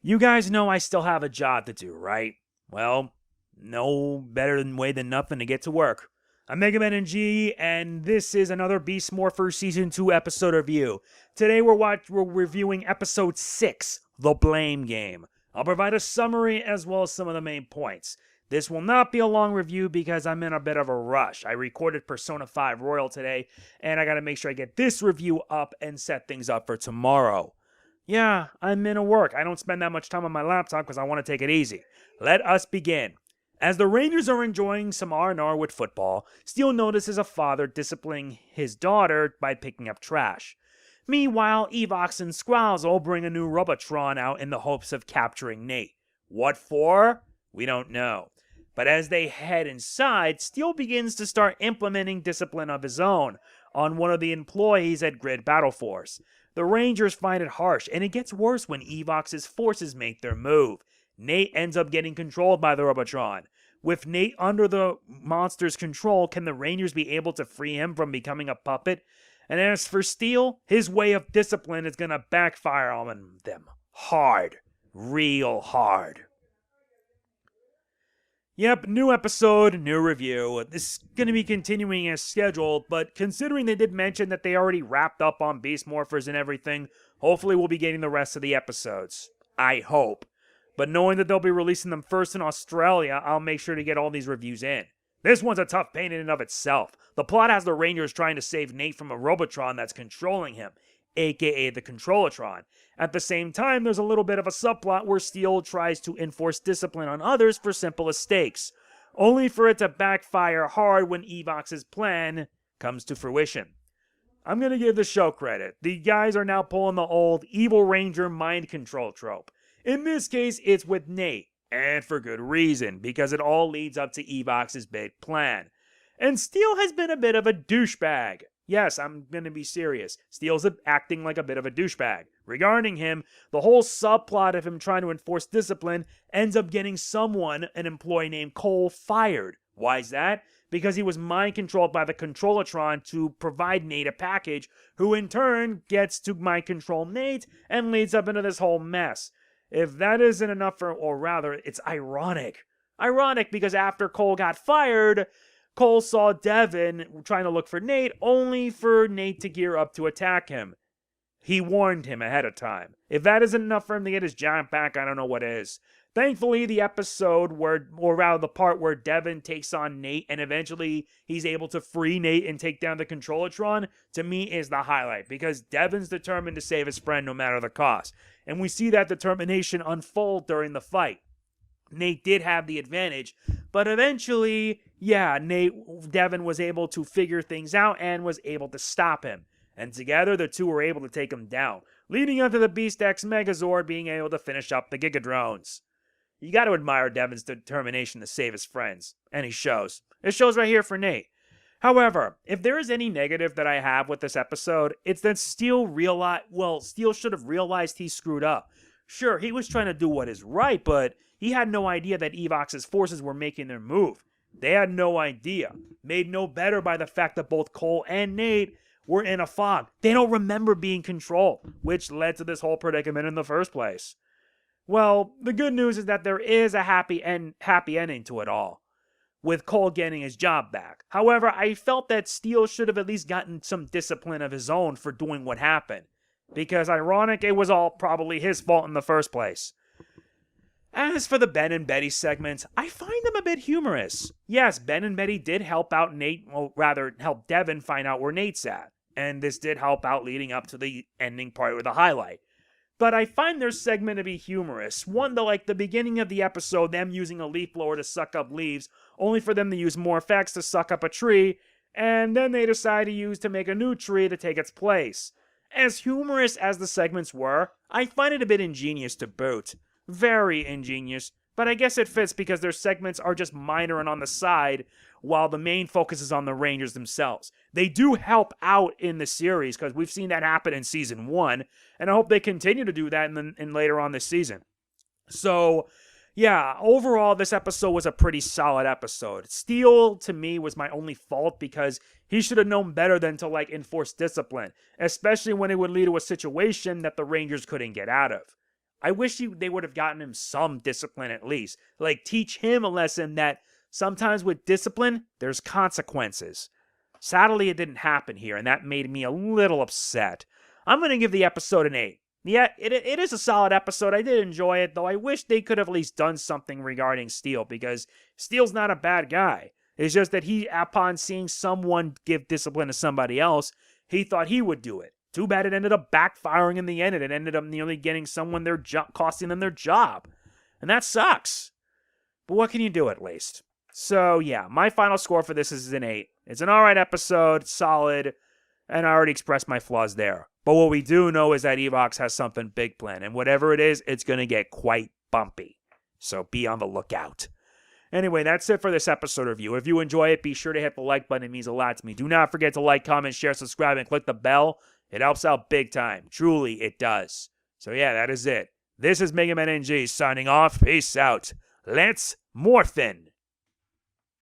You guys know I still have a job to do, right? Well, no better way than nothing to get to work. I'm MegamanNG, and this is another Beast Morphers Season 2 episode review. Today we're reviewing Episode 6, The Blame Game. I'll provide a summary as well as some of the main points. This will not be a long review because I'm in a bit of a rush. I recorded Persona 5 Royal today, and I gotta make sure I get this review up and set things up for tomorrow. Yeah, I'm in a work. I don't spend that much time on my laptop because I want to take it easy. Let us begin. As the Rangers are enjoying some R&R with football, Steele notices a father disciplining his daughter by picking up trash. Meanwhile, Evox and Scrozzle bring a new Robotron out in the hopes of capturing Nate. What for? We don't know. But as they head inside, Steele begins to start implementing discipline of his own on one of the employees at Grid Battle Force. The Rangers find it harsh, and it gets worse when Evox's forces make their move. Nate ends up getting controlled by the Robotron. With Nate under the monster's control, can the Rangers be able to free him from becoming a puppet? And as for Steele, his way of discipline is going to backfire on them. Hard. Real hard. Yep, new episode, new review. This is going to be continuing as scheduled, but considering they did mention that they already wrapped up on Beast Morphers and everything, hopefully we'll be getting the rest of the episodes. I hope. But knowing that they'll be releasing them first in Australia, I'll make sure to get all these reviews in. This one's a tough pain in and of itself. The plot has the Rangers trying to save Nate from a Robotron that's controlling him, aka the Controllatron. At the same time, there's a little bit of a subplot where Steele tries to enforce discipline on others for simple mistakes, only for it to backfire hard when Evox's plan comes to fruition. I'm going to give the show credit. The guys are now pulling the old evil ranger mind control trope. In this case, it's with Nate, and for good reason, because it all leads up to Evox's big plan. And Steele has been a bit of a douchebag. Yes, I'm going to be serious. Steele's acting like a bit of a douchebag. Regarding him, the whole subplot of him trying to enforce discipline ends up getting someone, an employee named Cole, fired. Why is that? Because he was mind-controlled by the Controllatron to provide Nate a package, who in turn gets to mind-control Nate and leads up into this whole mess. If that isn't enough or rather, it's ironic. Ironic because after Cole got fired, Cole saw Devin trying to look for Nate, only for Nate to gear up to attack him. He warned him ahead of time. If that isn't enough for him to get his job back, I don't know what is. Thankfully, the episode or rather the part where Devin takes on Nate and eventually he's able to free Nate and take down the Controllatron, to me is the highlight, because Devin's determined to save his friend no matter the cost. And we see that determination unfold during the fight. Nate did have the advantage, but eventually, Devin was able to figure things out and was able to stop him. And together, the two were able to take him down, leading up to the Beast X Megazord being able to finish up the Gigadrones. You got to admire Devin's determination to save his friends, and he shows. It shows right here for Nate. However, if there is any negative that I have with this episode, it's that Steele should have realized he screwed up. Sure, he was trying to do what is right, but he had no idea that Evox's forces were making their move. They had no idea. Made no better by the fact that both Cole and Nate were in a fog. They don't remember being controlled, which led to this whole predicament in the first place. Well, the good news is that there is a happy ending to it all, with Cole getting his job back. However, I felt that Steele should have at least gotten some discipline of his own for doing what happened, because ironic, it was all probably his fault in the first place. As for the Ben and Betty segments, I find them a bit humorous. Yes, Ben and Betty did help out help Devin find out where Nate's at, and this did help out leading up to the ending part with the highlight. But I find their segment to be humorous. One, like the beginning of the episode, them using a leaf blower to suck up leaves, only for them to use Morphers to suck up a tree, and then they decide to make a new tree to take its place. As humorous as the segments were, I find it a bit ingenious to boot. Very ingenious, but I guess it fits because their segments are just minor and on the side, while the main focus is on the Rangers themselves. They do help out in the series, because we've seen that happen in Season 1, and I hope they continue to do that in later on this season. So, yeah, overall, this episode was a pretty solid episode. Steele, to me, was my only fault, because he should have known better than to, enforce discipline, especially when it would lead to a situation that the Rangers couldn't get out of. I wish they would have gotten him some discipline at least. Like, teach him a lesson that sometimes with discipline, there's consequences. Sadly, it didn't happen here, and that made me a little upset. I'm going to give the episode an 8. Yeah, it is a solid episode. I did enjoy it, though I wish they could have at least done something regarding Steel, because Steel's not a bad guy. It's just that he, upon seeing someone give discipline to somebody else, he thought he would do it. Too bad it ended up backfiring in the end, and it ended up nearly getting someone their job, costing them their job. And that sucks. But what can you do at least? So, yeah, my final score for this is an 8. It's an alright episode, solid, and I already expressed my flaws there. But what we do know is that Evox has something big planned, and whatever it is, it's going to get quite bumpy. So be on the lookout. Anyway, that's it for this episode review. If you enjoy it, be sure to hit the like button. It means a lot to me. Do not forget to like, comment, share, subscribe, and click the bell. It helps out big time. Truly, it does. So yeah, that is it. This is MegamanNG signing off. Peace out. Let's morphin'.